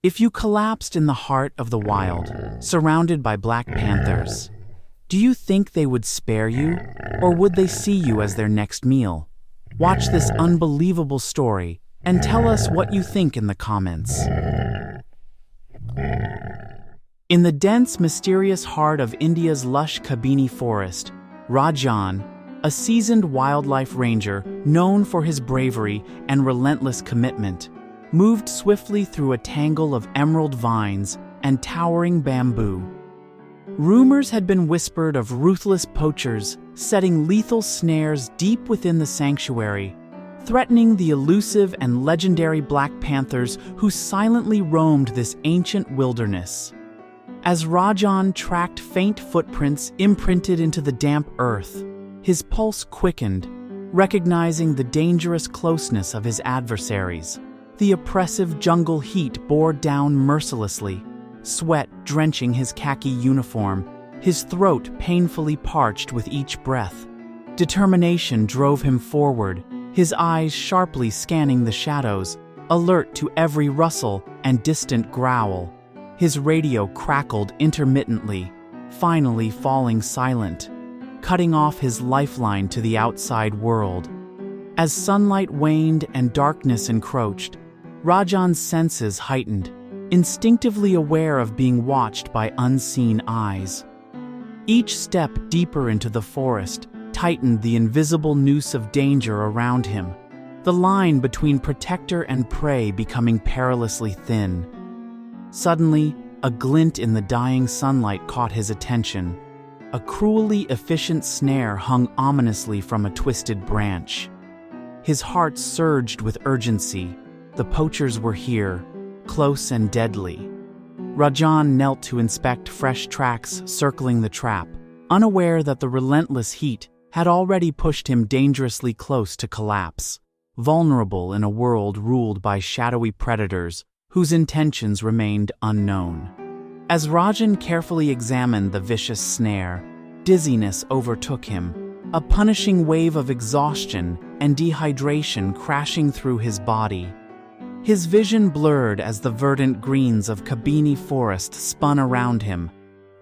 If you collapsed in the heart of the wild, surrounded by black panthers, do you think they would spare you, or would they see you as their next meal? Watch this unbelievable story and tell us what you think in the comments. In the dense, mysterious heart of India's lush Kabini forest, Rajan, a seasoned wildlife ranger known for his bravery and relentless commitment, moved swiftly through a tangle of emerald vines and towering bamboo. Rumors had been whispered of ruthless poachers setting lethal snares deep within the sanctuary, threatening the elusive and legendary black panthers who silently roamed this ancient wilderness. As Rajan tracked faint footprints imprinted into the damp earth, his pulse quickened, recognizing the dangerous closeness of his adversaries. The oppressive jungle heat bore down mercilessly, sweat drenching his khaki uniform, his throat painfully parched with each breath. Determination drove him forward, his eyes sharply scanning the shadows, alert to every rustle and distant growl. His radio crackled intermittently, finally falling silent, cutting off his lifeline to the outside world. As sunlight waned and darkness encroached, Rajan's senses heightened, instinctively aware of being watched by unseen eyes. Each step deeper into the forest tightened the invisible noose of danger around him, the line between protector and prey becoming perilously thin. Suddenly, a glint in the dying sunlight caught his attention. A cruelly efficient snare hung ominously from a twisted branch. His heart surged with urgency. The poachers were here, close and deadly. Rajan knelt to inspect fresh tracks circling the trap, unaware that the relentless heat had already pushed him dangerously close to collapse, vulnerable in a world ruled by shadowy predators whose intentions remained unknown. As Rajan carefully examined the vicious snare, dizziness overtook him, a punishing wave of exhaustion and dehydration crashing through his body. His vision blurred as the verdant greens of Kabini forest spun around him,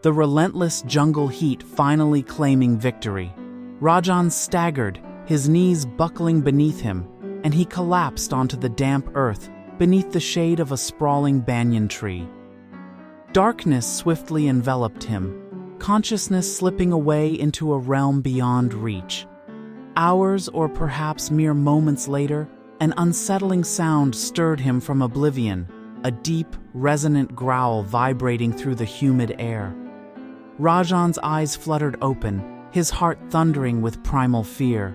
the relentless jungle heat finally claiming victory. Rajan staggered, his knees buckling beneath him, and he collapsed onto the damp earth beneath the shade of a sprawling banyan tree. Darkness swiftly enveloped him, consciousness slipping away into a realm beyond reach. Hours or perhaps mere moments later, an unsettling sound stirred him from oblivion, a deep, resonant growl vibrating through the humid air. Rajan's eyes fluttered open, his heart thundering with primal fear.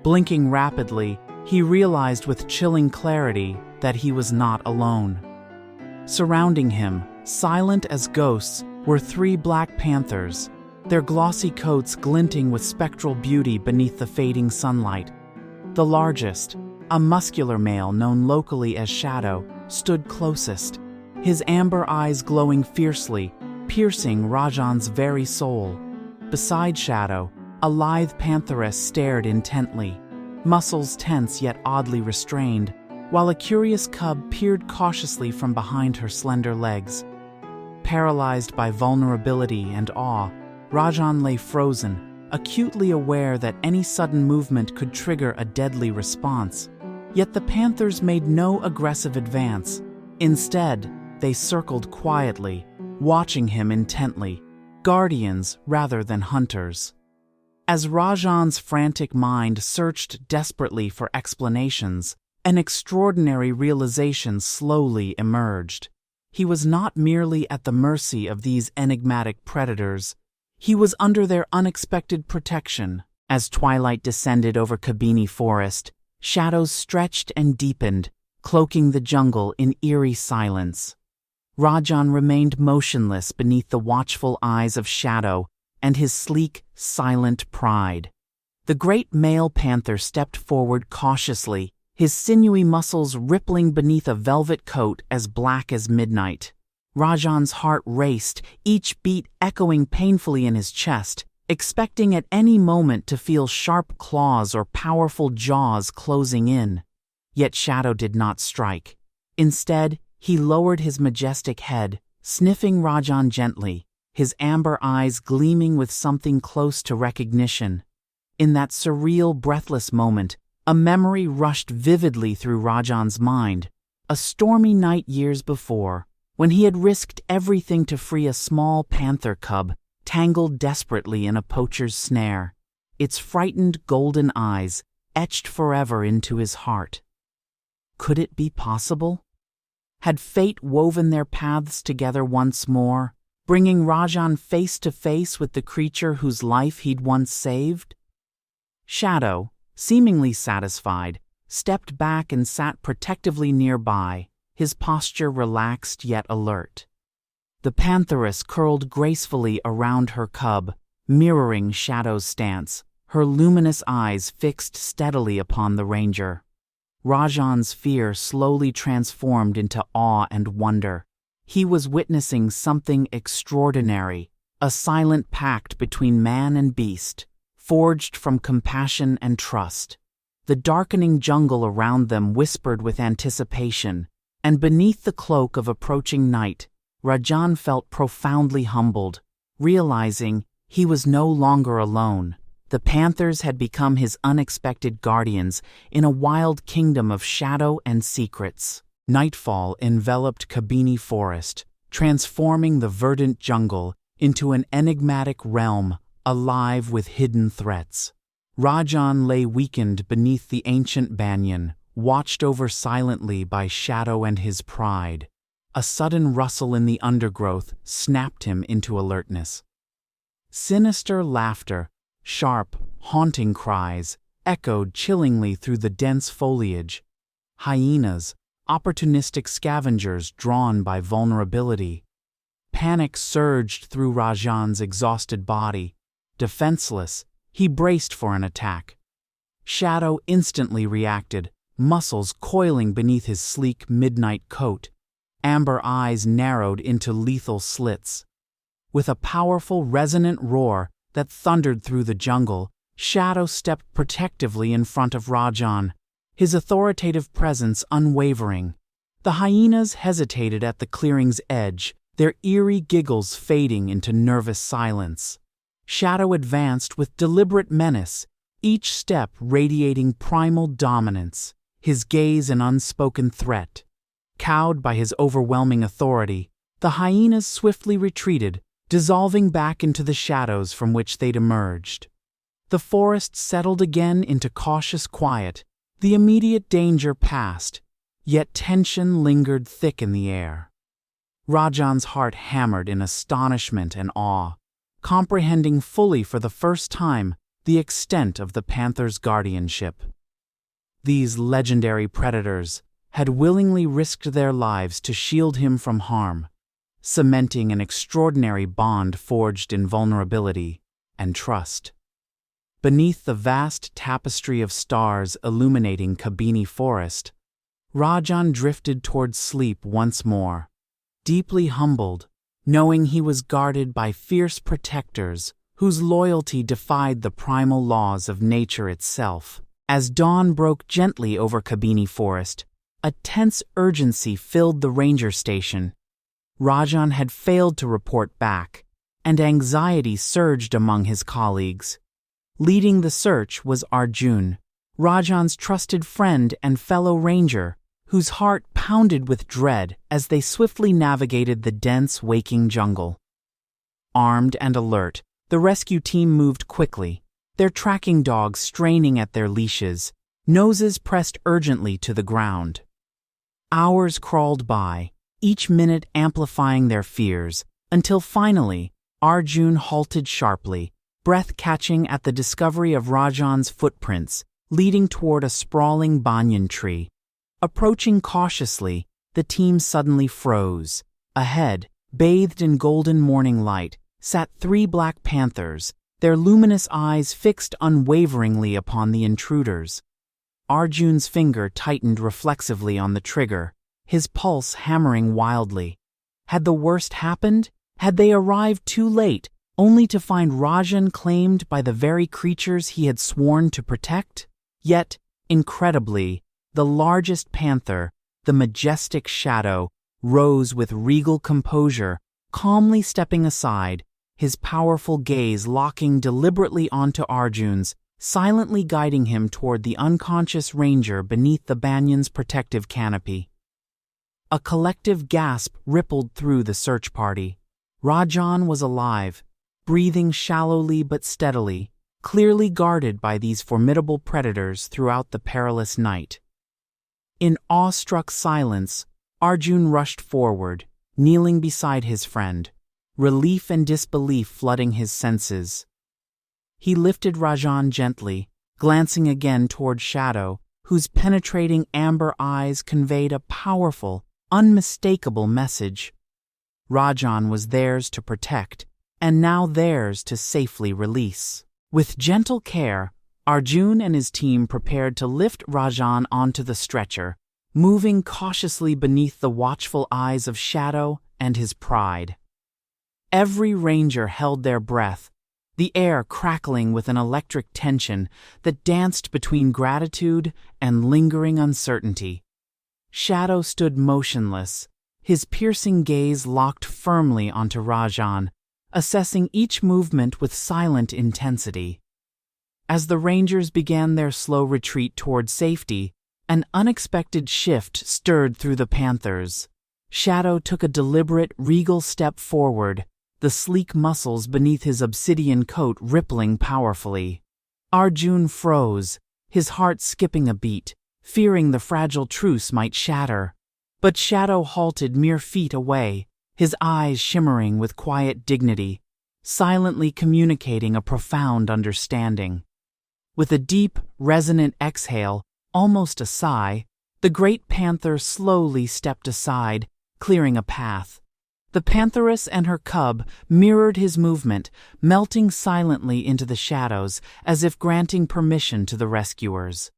Blinking rapidly, he realized with chilling clarity that he was not alone. Surrounding him, silent as ghosts, were 3 black panthers, their glossy coats glinting with spectral beauty beneath the fading sunlight. The largest, a muscular male known locally as Shadow, stood closest, his amber eyes glowing fiercely, piercing Rajan's very soul. Beside Shadow, a lithe pantheress stared intently, muscles tense yet oddly restrained, while a curious cub peered cautiously from behind her slender legs. Paralyzed by vulnerability and awe, Rajan lay frozen, acutely aware that any sudden movement could trigger a deadly response. Yet the panthers made no aggressive advance. Instead, they circled quietly, watching him intently, guardians rather than hunters. As Rajan's frantic mind searched desperately for explanations, an extraordinary realization slowly emerged. He was not merely at the mercy of these enigmatic predators. He was under their unexpected protection. As twilight descended over Kabini forest, shadows stretched and deepened, cloaking the jungle in eerie silence. Rajan remained motionless beneath the watchful eyes of Shadow and his sleek, silent pride. The great male panther stepped forward cautiously, his sinewy muscles rippling beneath a velvet coat as black as midnight. Rajan's heart raced, each beat echoing painfully in his chest, expecting at any moment to feel sharp claws or powerful jaws closing in. Yet Shadow did not strike. Instead, He lowered his majestic head, sniffing Rajan gently, his amber eyes gleaming with something close to recognition. In that surreal, breathless moment, a memory rushed vividly through Rajan's mind, a stormy night years before, when he had risked everything to free a small panther cub tangled desperately in a poacher's snare, its frightened golden eyes etched forever into his heart. Could it be possible? Had fate woven their paths together once more, bringing Rajan face to face with the creature whose life he'd once saved? Shadow, seemingly satisfied, stepped back and sat protectively nearby, his posture relaxed yet alert. The pantheress curled gracefully around her cub, mirroring Shadow's stance, her luminous eyes fixed steadily upon the ranger. Rajan's fear slowly transformed into awe and wonder. He was witnessing something extraordinary, a silent pact between man and beast, forged from compassion and trust. The darkening jungle around them whispered with anticipation, and beneath the cloak of approaching night, Rajan felt profoundly humbled, realizing he was no longer alone. The panthers had become his unexpected guardians in a wild kingdom of shadow and secrets. Nightfall enveloped Kabini Forest, transforming the verdant jungle into an enigmatic realm alive with hidden threats. Rajan lay weakened beneath the ancient banyan, watched over silently by Shadow and his pride. A sudden rustle in the undergrowth snapped him into alertness. Sinister laughter, sharp, haunting cries, echoed chillingly through the dense foliage. Hyenas, opportunistic scavengers drawn by vulnerability. Panic surged through Rajan's exhausted body. Defenseless, he braced for an attack. Shadow instantly reacted, muscles coiling beneath his sleek midnight coat. Amber eyes narrowed into lethal slits. With a powerful, resonant roar that thundered through the jungle, Shadow stepped protectively in front of Rajan, his authoritative presence unwavering. The hyenas hesitated at the clearing's edge, their eerie giggles fading into nervous silence. Shadow advanced with deliberate menace, each step radiating primal dominance, his gaze an unspoken threat. Cowed by his overwhelming authority, the hyenas swiftly retreated, dissolving back into the shadows from which they'd emerged. The forest settled again into cautious quiet, the immediate danger past, yet tension lingered thick in the air. Rajan's heart hammered in astonishment and awe, comprehending fully for the first time the extent of the panther's guardianship. These legendary predators had willingly risked their lives to shield him from harm, cementing an extraordinary bond forged in vulnerability and trust. Beneath the vast tapestry of stars illuminating Kabini Forest, Rajan drifted toward sleep once more, deeply humbled, knowing he was guarded by fierce protectors whose loyalty defied the primal laws of nature itself. As dawn broke gently over Kabini Forest, a tense urgency filled the ranger station. Rajan had failed to report back, and anxiety surged among his colleagues. Leading the search was Arjun, Rajan's trusted friend and fellow ranger, whose heart pounded with dread as they swiftly navigated the dense, waking jungle. Armed and alert, the rescue team moved quickly, their tracking dogs straining at their leashes, noses pressed urgently to the ground. Hours crawled by, each minute amplifying their fears, until finally, Arjun halted sharply, breath-catching at the discovery of Rajan's footprints, leading toward a sprawling banyan tree. Approaching cautiously, the team suddenly froze. Ahead, bathed in golden morning light, sat 3 black panthers, their luminous eyes fixed unwaveringly upon the intruders. Arjun's finger tightened reflexively on the trigger, his pulse hammering wildly. Had the worst happened? Had they arrived too late, only to find Rajan claimed by the very creatures he had sworn to protect? Yet, incredibly, the largest panther, the majestic Shadow, rose with regal composure, calmly stepping aside, his powerful gaze locking deliberately onto Arjun's, silently guiding him toward the unconscious ranger beneath the banyan's protective canopy. A collective gasp rippled through the search party. Rajan was alive, breathing shallowly but steadily, clearly guarded by these formidable predators throughout the perilous night. In awestruck silence, Arjun rushed forward, kneeling beside his friend, relief and disbelief flooding his senses. He lifted Rajan gently, glancing again toward Shadow, whose penetrating amber eyes conveyed a powerful, unmistakable message. Rajan was theirs to protect, and now theirs to safely release. With gentle care, Arjun and his team prepared to lift Rajan onto the stretcher, moving cautiously beneath the watchful eyes of Shadow and his pride. Every ranger held their breath, the air crackling with an electric tension that danced between gratitude and lingering uncertainty. Shadow stood motionless, his piercing gaze locked firmly onto Rajan, assessing each movement with silent intensity. As the rangers began their slow retreat toward safety, an unexpected shift stirred through the Panthers. Shadow took a deliberate, regal step forward, the sleek muscles beneath his obsidian coat rippling powerfully. Arjun froze, his heart skipping a beat, fearing the fragile truce might shatter. But Shadow halted mere feet away, his eyes shimmering with quiet dignity, silently communicating a profound understanding. With a deep, resonant exhale, almost a sigh, the great panther slowly stepped aside, clearing a path. The pantheress and her cub mirrored his movement, melting silently into the shadows as if granting permission to the rescuers.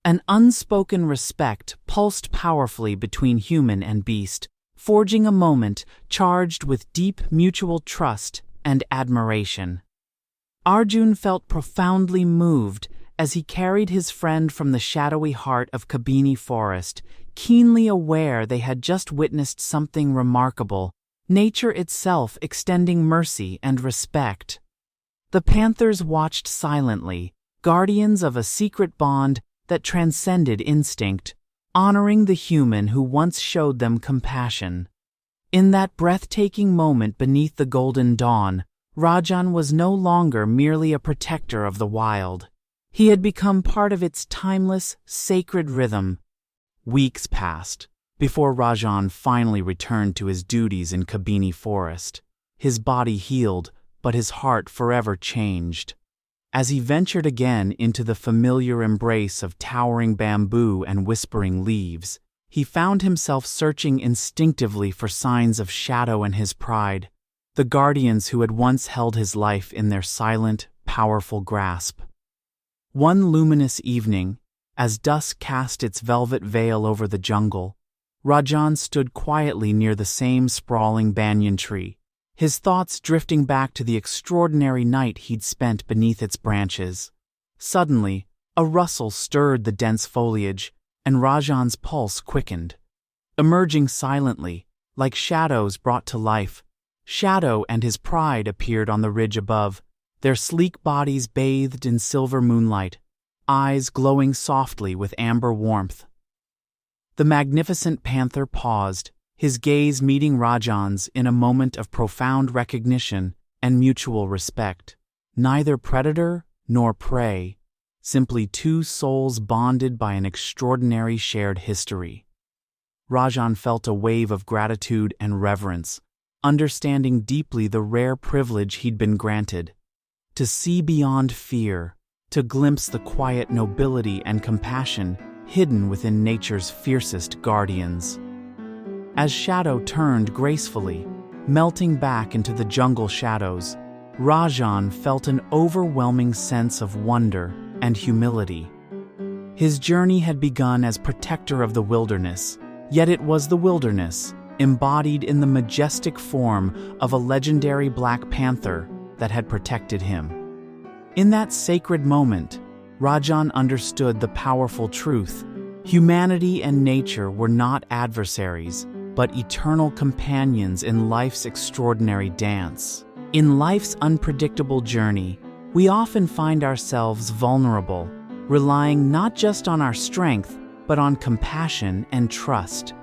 An unspoken respect pulsed powerfully between human and beast, forging a moment charged with deep mutual trust and admiration. Arjun felt profoundly moved as he carried his friend from the shadowy heart of Kabini Forest, keenly aware they had just witnessed something remarkable, nature itself extending mercy and respect. The Panthers watched silently, guardians of a secret bond that transcended instinct, honoring the human who once showed them compassion. In that breathtaking moment beneath the golden dawn, Rajan was no longer merely a protector of the wild. He had become part of its timeless, sacred rhythm. Weeks passed before Rajan finally returned to his duties in Kabini Forest. His body healed, but his heart forever changed. As he ventured again into the familiar embrace of towering bamboo and whispering leaves, he found himself searching instinctively for signs of Shadow and his pride, the guardians who had once held his life in their silent, powerful grasp. One luminous evening, as dusk cast its velvet veil over the jungle, Rajan stood quietly near the same sprawling banyan tree, his thoughts drifting back to the extraordinary night he'd spent beneath its branches. Suddenly, a rustle stirred the dense foliage, and Rajan's pulse quickened. Emerging silently, like shadows brought to life, Shadow and his pride appeared on the ridge above, their sleek bodies bathed in silver moonlight, eyes glowing softly with amber warmth. The magnificent panther paused, his gaze meeting Rajan's in a moment of profound recognition and mutual respect. Neither predator nor prey, simply two souls bonded by an extraordinary shared history. Rajan felt a wave of gratitude and reverence, understanding deeply the rare privilege he'd been granted. To see beyond fear, to glimpse the quiet nobility and compassion hidden within nature's fiercest guardians. As Shadow turned gracefully, melting back into the jungle shadows, Rajan felt an overwhelming sense of wonder and humility. His journey had begun as protector of the wilderness, yet it was the wilderness, embodied in the majestic form of a legendary Black Panther, that had protected him. In that sacred moment, Rajan understood the powerful truth: humanity and nature were not adversaries, but eternal companions in life's extraordinary dance. In life's unpredictable journey, we often find ourselves vulnerable, relying not just on our strength, but on compassion and trust.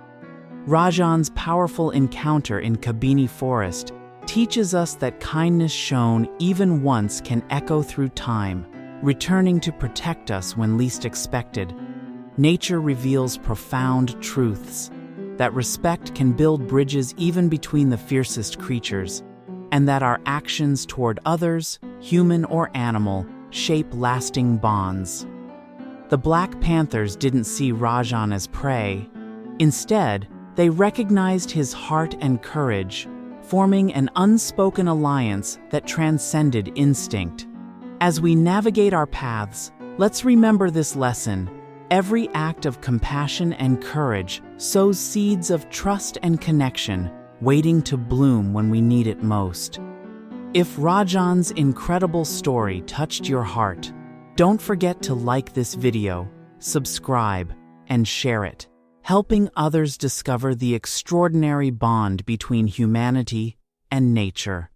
Rajan's powerful encounter in Kabini Forest teaches us that kindness shown even once can echo through time, returning to protect us when least expected. Nature reveals profound truths, that respect can build bridges even between the fiercest creatures, and that our actions toward others, human or animal, shape lasting bonds. The Black Panthers didn't see Rajan as prey. Instead, they recognized his heart and courage, forming an unspoken alliance that transcended instinct. As we navigate our paths, let's remember this lesson. Every act of compassion and courage sows seeds of trust and connection, waiting to bloom when we need it most. If Rajan's incredible story touched your heart, don't forget to like this video, subscribe, and share it, helping others discover the extraordinary bond between humanity and nature.